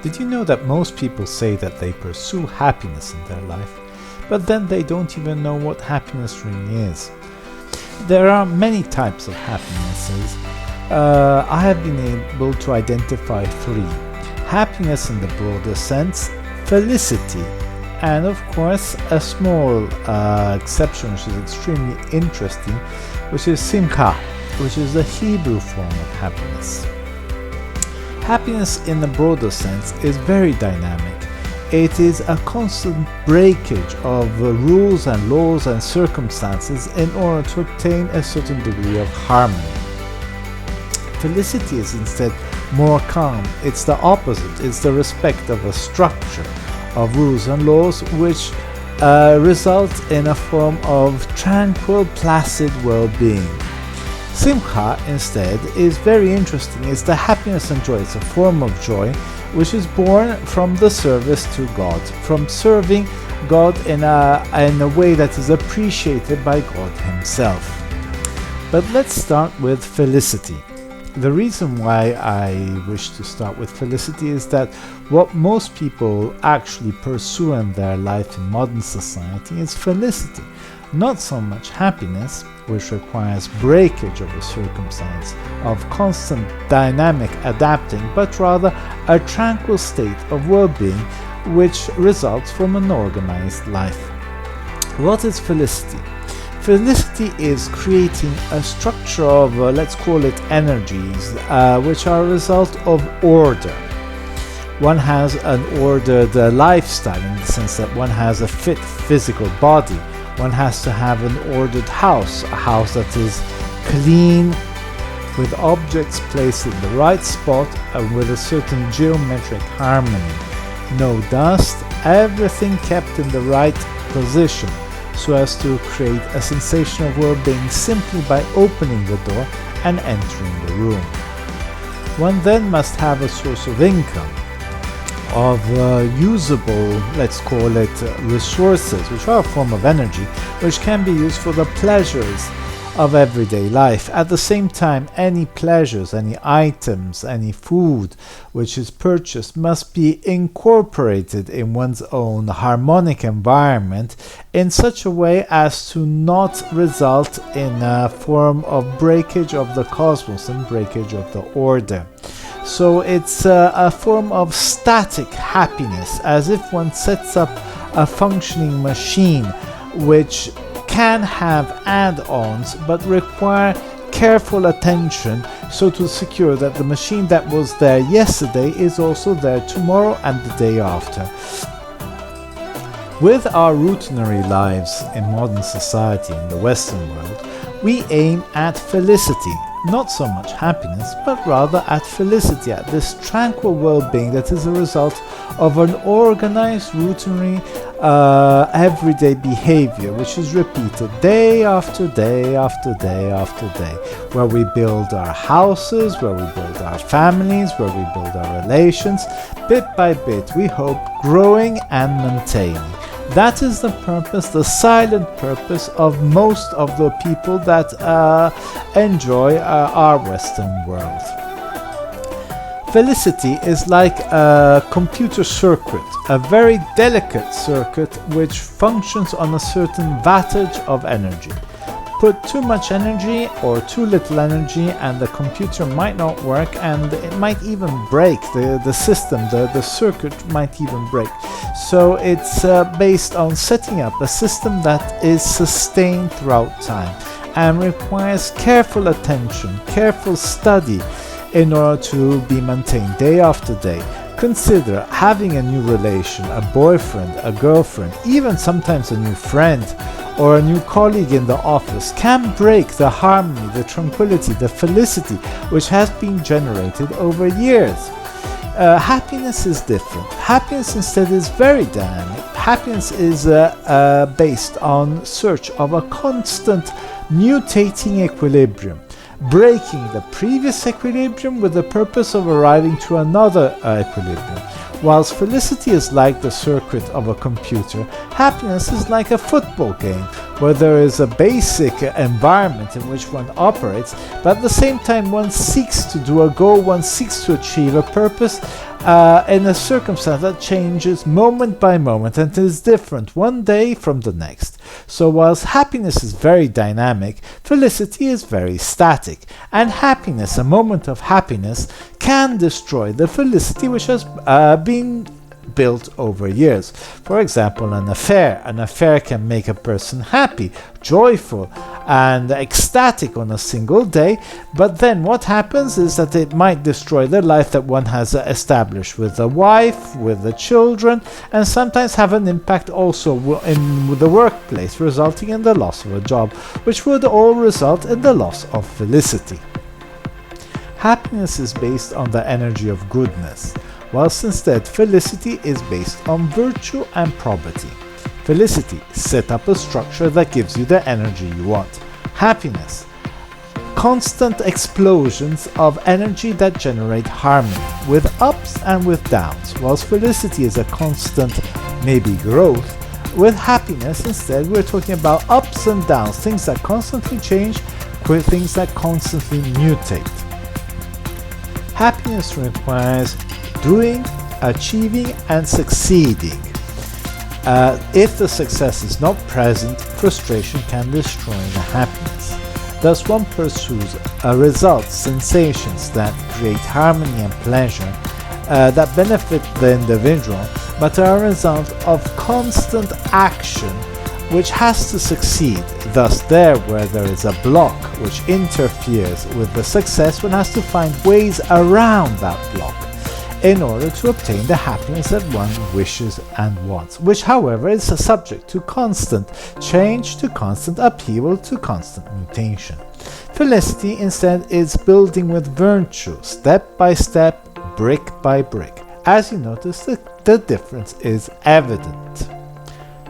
Did you know that most people say that they pursue happiness in their life, but then they don't even know what happiness really is? There are many types of happinesses. I have been able to identify three. Happiness in the broader sense, felicity, and of course a small exception which is extremely interesting, which is simcha, which is the Hebrew form of happiness. Happiness in the broader sense is very dynamic. It is a constant breakage of rules and laws and circumstances in order to obtain a certain degree of harmony. Felicity is instead more calm. It's the opposite. It's the respect of a structure of rules and laws which result in a form of tranquil, placid well-being. Simcha, instead, is very interesting. It's the happiness and joy. It's a form of joy which is born from the service to God, from serving God in a way that is appreciated by God Himself. But let's start with felicity. The reason why I wish to start with felicity is that what most people actually pursue in their life in modern society is felicity. Not so much happiness, which requires breakage of a circumstance, of constant dynamic adapting, but rather a tranquil state of well-being which results from an organized life. What is felicity? Felicity is creating a structure of, let's call it energies, which are a result of order. One has an ordered lifestyle in the sense that one has a fit physical body. One has to have an ordered house, a house that is clean, with objects placed in the right spot and with a certain geometric harmony. No dust, everything kept in the right position, so as to create a sensation of well-being simply by opening the door and entering the room. One then must have a source of income, of usable, let's call it, resources, which are a form of energy, which can be used for the pleasures of everyday life. At the same time, any pleasures, any items, any food which is purchased must be incorporated in one's own harmonic environment in such a way as to not result in a form of breakage of the cosmos and breakage of the order. So it's a form of static happiness, as if one sets up a functioning machine which can have add-ons but require careful attention so to secure that the machine that was there yesterday is also there tomorrow and the day after. With our routinary lives in modern society in the Western world, we aim at felicity. Not so much happiness, but rather at felicity, at this tranquil well-being that is a result of an organized, routinary, everyday behavior which is repeated day after day after day after day, where we build our houses, where we build our families, where we build our relations, bit by bit, we hope, growing and maintaining. That is the purpose, the silent purpose of most of the people that enjoy our Western world. Felicity is like a computer circuit, a very delicate circuit which functions on a certain wattage of energy. Put too much energy or too little energy and the computer might not work, and it might even break. The system, the circuit might even break. So it's based on setting up a system that is sustained throughout time and requires careful attention, careful study in order to be maintained day after day. Consider having a new relation, a boyfriend, a girlfriend, even sometimes a new friend or a new colleague in the office can break the harmony, the tranquility, the felicity which has been generated over years. Happiness is different. Happiness instead is very dynamic. Happiness is based on search of a constant mutating equilibrium, breaking the previous equilibrium with the purpose of arriving to another equilibrium. Whilst felicity is like the circuit of a computer, happiness is like a football game, where there is a basic environment in which one operates, but at the same time one seeks to do a goal, one seeks to achieve a purpose, in a circumstance that changes moment by moment and is different one day from the next. So whilst happiness is very dynamic, felicity is very static, and happiness, a moment of happiness, can destroy the felicity which has been built over years. For example, an affair can make a person happy, joyful, and ecstatic on a single day, but then what happens is that it might destroy the life that one has established with the wife, with the children, and sometimes have an impact also in the workplace, resulting in the loss of a job, which would all result in the loss of felicity. Happiness is based on the energy of goodness, whilst instead felicity is based on virtue and probity. Felicity, set up a structure that gives you the energy you want. Happiness, constant explosions of energy that generate harmony, with ups and with downs, whilst felicity is a constant, maybe growth. With happiness, instead, we're talking about ups and downs, things that constantly change, things that constantly mutate. Happiness requires doing, achieving, and succeeding. If the success is not present, frustration can destroy the happiness. Thus, one pursues results, sensations that create harmony and pleasure that benefit the individual, but are a result of constant action which has to succeed. Thus, there where there is a block which interferes with the success, one has to find ways around that block in order to obtain the happiness that one wishes and wants, which however is subject to constant change, to constant upheaval, to constant mutation. Felicity instead is building with virtue, step by step, brick by brick. As you notice, the difference is evident.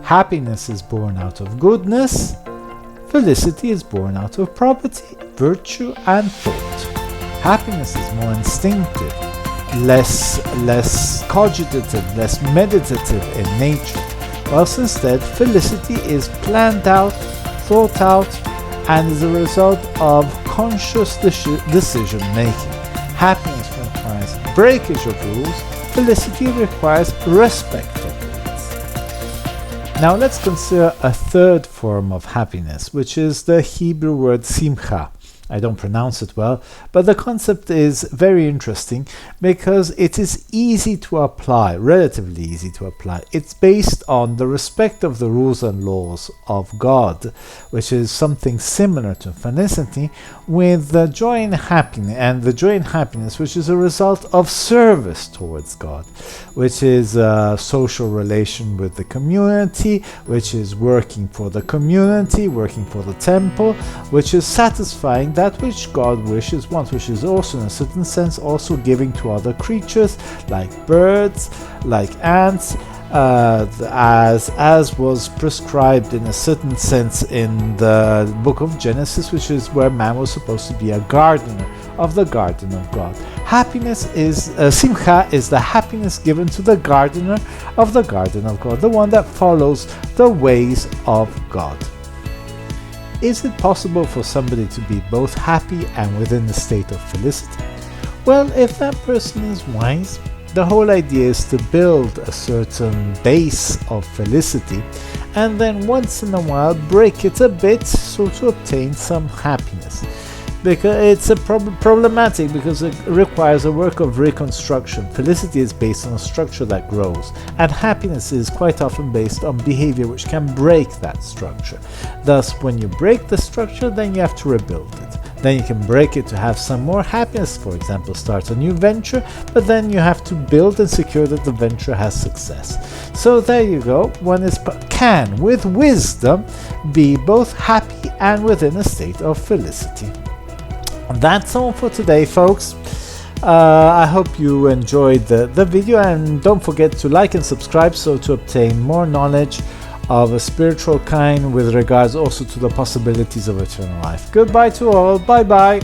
Happiness is born out of goodness, felicity is born out of probity, virtue, and thought. Happiness is more instinctive, less cogitative, less meditative in nature, whilst instead felicity is planned out, thought out, and is a result of conscious decision making. Happiness requires breakage of rules, felicity requires respect of rules. Now let's consider a third form of happiness, which is the Hebrew word simcha. I don't pronounce it well, but the concept is very interesting because it is easy to apply, relatively easy to apply. It's based on the respect of the rules and laws of God, which is something similar to felicity, with the joy and happiness, which is a result of service towards God, which is a social relation with the community, which is working for the community, working for the temple, which is satisfying that which God wants, which is also in a certain sense also giving to other creatures like birds, like ants, as was prescribed in a certain sense in the book of Genesis, which is where man was supposed to be a gardener of the garden of God. Happiness is simcha is the happiness given to the gardener of the garden of God, the one that follows the ways of God. Is it possible for somebody to be both happy and within a state of felicity? Well, if that person is wise, the whole idea is to build a certain base of felicity and then once in a while break it a bit so to obtain some happiness. Because it's problematic because it requires a work of reconstruction. Felicity is based on a structure that grows, and happiness is quite often based on behavior which can break that structure. Thus, when you break the structure, then you have to rebuild it. Then you can break it to have some more happiness, for example, start a new venture, but then you have to build and secure that the venture has success. So there you go, one can, with wisdom, be both happy and within a state of felicity. That's all for today, folks. I hope you enjoyed the video, and don't forget to like and subscribe so to obtain more knowledge of a spiritual kind with regards also to the possibilities of eternal life. Goodbye to all. Bye bye.